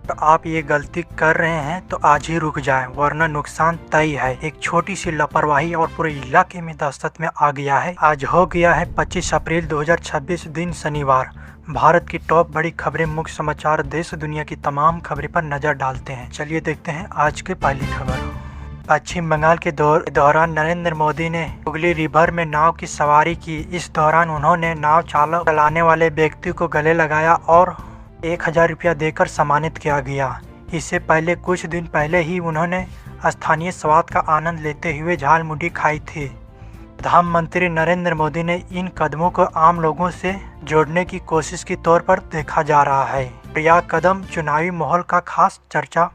तो आप ये गलती कर रहे हैं तो आज ही रुक जाएं, वरना नुकसान तय है। एक छोटी सी लापरवाही और पूरे इलाके में दहशत में आ गया है। आज हो गया है 25 अप्रैल 2026 दिन शनिवार। भारत की टॉप बड़ी खबरें, मुख्य समाचार, देश दुनिया की तमाम खबरें पर नजर डालते हैं। चलिए देखते हैं आज की पहली खबर। पश्चिम बंगाल के दौरान नरेंद्र मोदी ने हुगली रिवर में नाव की सवारी की। इस दौरान उन्होंने नाव चलाने वाले व्यक्ति को गले लगाया और 1000 रुपया देकर सम्मानित किया गया। इससे पहले कुछ दिन पहले ही उन्होंने स्थानीय स्वाद का आनंद लेते हुए झालमुड़ी खाई थी। प्रधानमंत्री नरेंद्र मोदी ने इन कदमों को आम लोगों से जोड़ने की कोशिश के तौर पर देखा जा रहा है। यह कदम चुनावी माहौल का खास चर्चा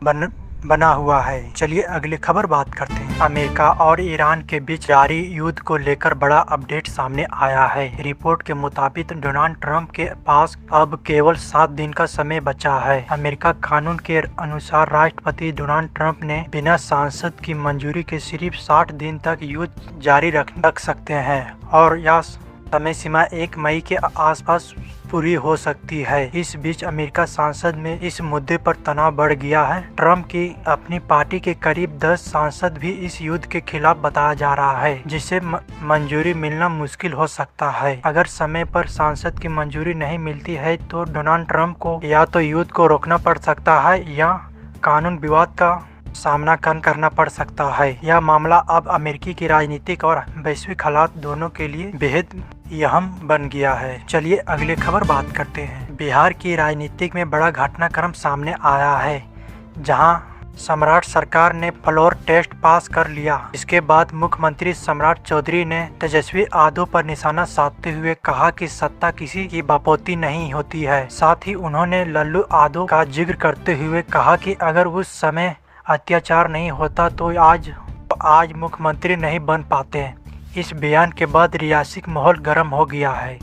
बना हुआ है। चलिए अगली खबर बात करते हैं। अमेरिका और ईरान के बीच जारी युद्ध को लेकर बड़ा अपडेट सामने आया है। रिपोर्ट के मुताबिक डोनाल्ड ट्रंप के पास अब केवल 7 दिन का समय बचा है। अमेरिका कानून के अनुसार राष्ट्रपति डोनाल्ड ट्रंप ने बिना सांसद की मंजूरी के सिर्फ 60 दिन तक युद्ध जारी रख सकते हैं और यह समय सीमा 1 मई के आसपास पूरी हो सकती है। इस बीच अमेरिका सांसद में इस मुद्दे पर तनाव बढ़ गया है। ट्रंप की अपनी पार्टी के करीब 10 सांसद भी इस युद्ध के खिलाफ बताया जा रहा है, जिससे मंजूरी मिलना मुश्किल हो सकता है। अगर समय पर सांसद की मंजूरी नहीं मिलती है तो डोनाल्ड ट्रंप को या तो युद्ध को रोकना पड़ सकता है या कानून विवाद का सामना करना पड़ सकता है। यह मामला अब अमेरिकी की राजनीतिक और वैश्विक हालात दोनों के लिए बेहद अहम बन गया है। चलिए अगली खबर बात करते हैं। बिहार की राजनीतिक में बड़ा घटनाक्रम सामने आया है, जहां सम्राट सरकार ने फ्लोर टेस्ट पास कर लिया। इसके बाद मुख्यमंत्री सम्राट चौधरी ने तेजस्वी यादव पर निशाना साधते हुए कहा कि सत्ता किसी की बपौती नहीं होती है। साथ ही उन्होंने लल्लू यादव का जिक्र करते हुए कहा कि अगर उस समय अत्याचार नहीं होता तो आज मुख्यमंत्री नहीं बन पाते। इस बयान के बाद रियासती माहौल गर्म हो गया है।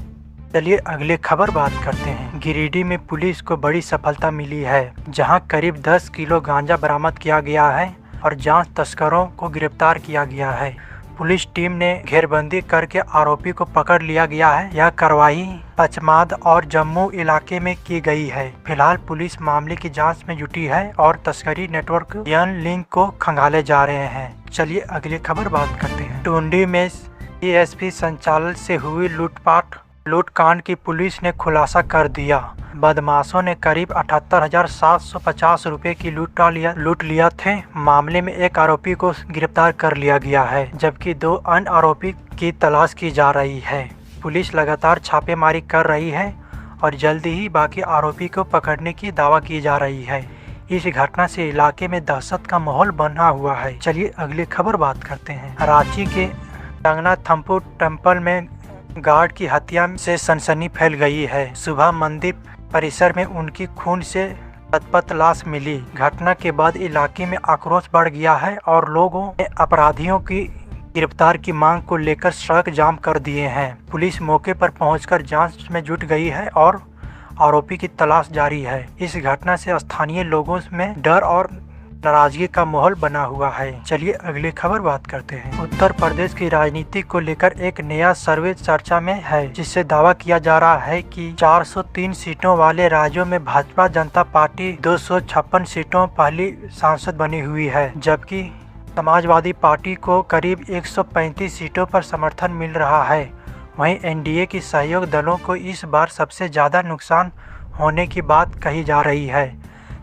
चलिए अगली खबर बात करते हैं। गिरिडीह में पुलिस को बड़ी सफलता मिली है, जहां करीब 10 किलो गांजा बरामद किया गया है और जांच तस्करों को गिरफ्तार किया गया है। पुलिस टीम ने घेरबंदी करके आरोपी को पकड़ लिया गया है। यह कार्रवाई पचमाद और जम्मू इलाके में की गई है। फिलहाल पुलिस मामले की जांच में जुटी है और तस्करी नेटवर्क लिंक को खंगाले जा रहे हैं। चलिए अगली खबर बात करते हैं। टुंडी में एएसपी संचालन से हुई लूटकांड की पुलिस ने खुलासा कर दिया। बदमाशों ने करीब 78,750 रुपए की लूट लिया थे। मामले में एक आरोपी को गिरफ्तार कर लिया गया है, जबकि 2 अन्य आरोपी की तलाश की जा रही है। पुलिस लगातार छापेमारी कर रही है और जल्दी ही बाकी आरोपी को पकड़ने की दावा की जा रही है। इस घटना से इलाके में दहशत का माहौल बना हुआ है। चलिए अगली खबर बात करते हैं। रांची के जगन्नाथपुर टेम्पल में गार्ड की हत्या से सनसनी फैल गई है। सुबह मंदिर परिसर में उनकी खून से लथपथ लाश मिली। घटना के बाद इलाके में आक्रोश बढ़ गया है और लोगों ने अपराधियों की गिरफ्तार की मांग को लेकर सड़क जाम कर दिए हैं। पुलिस मौके पर पहुंचकर जांच में जुट गई है और आरोपी की तलाश जारी है। इस घटना से स्थानीय लोगों में डर और नाराजगी का माहौल बना हुआ है। चलिए अगली खबर बात करते हैं। उत्तर प्रदेश की राजनीति को लेकर एक नया सर्वे चर्चा में है, जिससे दावा किया जा रहा है कि 403 सीटों वाले राज्यों में भाजपा जनता पार्टी 256 सीटों पहली सांसद बनी हुई है, जबकि समाजवादी पार्टी को करीब 135 सीटों पर समर्थन मिल रहा है। वहीं एनडीए की सहयोग दलों को इस बार सबसे ज्यादा नुकसान होने की बात कही जा रही है।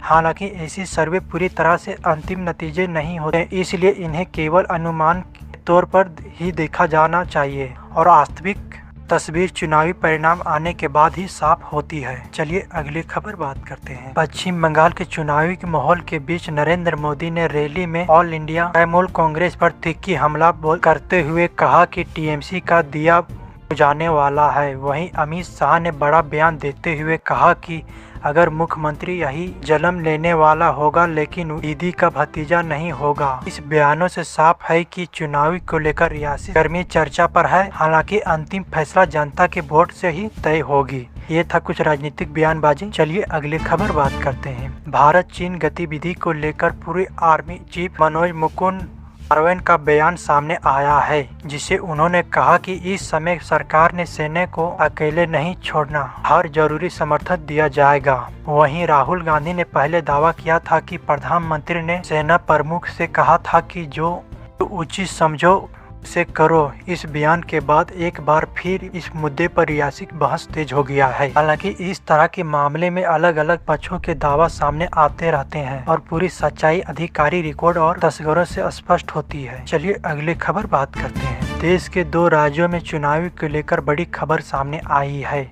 हालांकि ऐसी सर्वे पूरी तरह से अंतिम नतीजे नहीं होते, इसलिए इन्हें केवल अनुमान के तौर पर ही देखा जाना चाहिए और वास्तविक तस्वीर चुनावी परिणाम आने के बाद ही साफ होती है। चलिए अगली खबर बात करते हैं। पश्चिम बंगाल के चुनावी के माहौल के बीच नरेंद्र मोदी ने रैली में ऑल इंडिया तृणमूल कांग्रेस पर तीखी हमला करते हुए कहा कि टीएमसी का दिया बुझाने वाला है। वहीं अमित शाह ने बड़ा बयान देते हुए कहा कि अगर मुख्यमंत्री यही जन्म लेने वाला होगा लेकिन दीदी का भतीजा नहीं होगा। इस बयानों से साफ है कि चुनावी को लेकर रियासती गर्मी चर्चा पर है। हालांकि अंतिम फैसला जनता के वोट से ही तय होगी। ये था कुछ राजनीतिक बयानबाजी। चलिए अगली खबर बात करते हैं। भारत चीन गतिविधि को लेकर पूर्व आर्मी चीफ मनोज मुकुंद मार्वेन का बयान सामने आया है, जिसे उन्होंने कहा कि इस समय सरकार ने सेना को अकेले नहीं छोड़ना, हर जरूरी समर्थन दिया जाएगा। वहीं राहुल गांधी ने पहले दावा किया था कि प्रधानमंत्री ने सेना प्रमुख से कहा था कि जो उचित समझो से करो। इस बयान के बाद एक बार फिर इस मुद्दे पर रियासी बहस तेज हो गया है। हालांकि इस तरह के मामले में अलग अलग पक्षों के दावा सामने आते रहते हैं और पूरी सच्चाई अधिकारी रिकॉर्ड और तस्वीरों से स्पष्ट होती है। चलिए अगली खबर बात करते हैं। देश के 2 राज्यों में चुनावी को लेकर बड़ी खबर सामने आई है।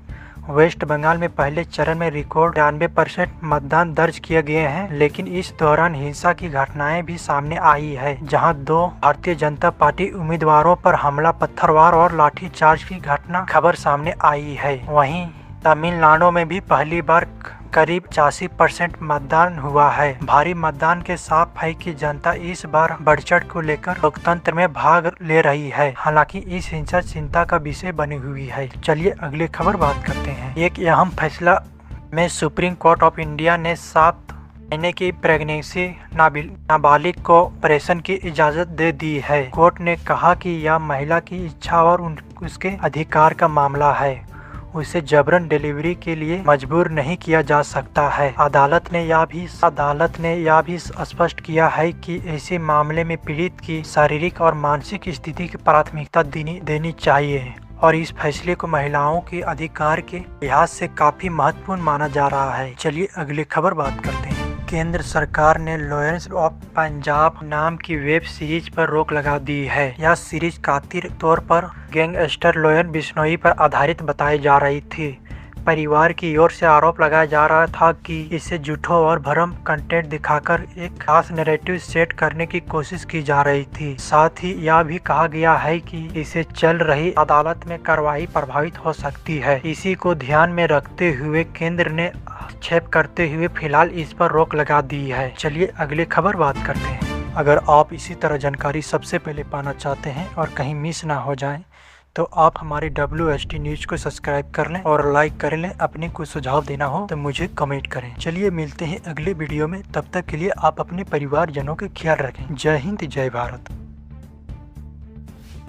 वेस्ट बंगाल में पहले चरण में रिकॉर्ड 93% मतदान दर्ज किए गए हैं, लेकिन इस दौरान हिंसा की घटनाएं भी सामने आई है, जहां 2 भारतीय जनता पार्टी उम्मीदवारों पर हमला, पत्थरवार और लाठीचार्ज की घटना खबर सामने आई है। वहीं तमिलनाडु में भी पहली बार करीब 85% मतदान हुआ है। भारी मतदान के साफ है कि जनता इस बार बढ़चढ़ को लेकर लोकतंत्र में भाग ले रही है। हालांकि इस हिंसा चिंता का विषय बनी हुई है। चलिए अगली खबर बात करते हैं। एक अहम फैसला में सुप्रीम कोर्ट ऑफ इंडिया ने 7 महीने की प्रेगनेंसी नाबालिग को ऑपरेशन की इजाजत दे दी है। कोर्ट ने कहा कि यह महिला की इच्छा और उसके अधिकार का मामला है, उसे जबरन डिलीवरी के लिए मजबूर नहीं किया जा सकता है। अदालत ने यह भी स्पष्ट किया है कि ऐसे मामले में पीड़ित की शारीरिक और मानसिक स्थिति की प्राथमिकता देनी चाहिए और इस फैसले को महिलाओं के अधिकार के लिहाज से काफी महत्वपूर्ण माना जा रहा है। चलिए अगली खबर बात करते हैं। केंद्र सरकार ने लॉयर्स ऑफ पंजाब नाम की वेब सीरीज पर रोक लगा दी है। यह सीरीज कथित तौर पर गैंगस्टर लॉयर बिश्नोई पर आधारित बताई जा रही थी। परिवार की ओर से आरोप लगाया जा रहा था कि इसे झूठों और भ्रम कंटेंट दिखाकर एक खास नैरेटिव सेट करने की कोशिश की जा रही थी। साथ ही यह भी कहा गया है कि इसे चल रही अदालत में कार्रवाई प्रभावित हो सकती है। इसी को ध्यान में रखते हुए केंद्र ने हस्तक्षेप करते हुए फिलहाल इस पर रोक लगा दी है। चलिए अगली खबर बात करते हैं। अगर आप इसी तरह जानकारी सबसे पहले पाना चाहते हैं और कहीं मिस ना हो जाए तो आप हमारे WST न्यूज को सब्सक्राइब कर लें और लाइक कर लें। अपने कोई सुझाव देना हो तो मुझे कमेंट करें। चलिए मिलते हैं अगले वीडियो में, तब तक के लिए आप अपने परिवारजनों का ख्याल रखें। जय हिंद, जय भारत।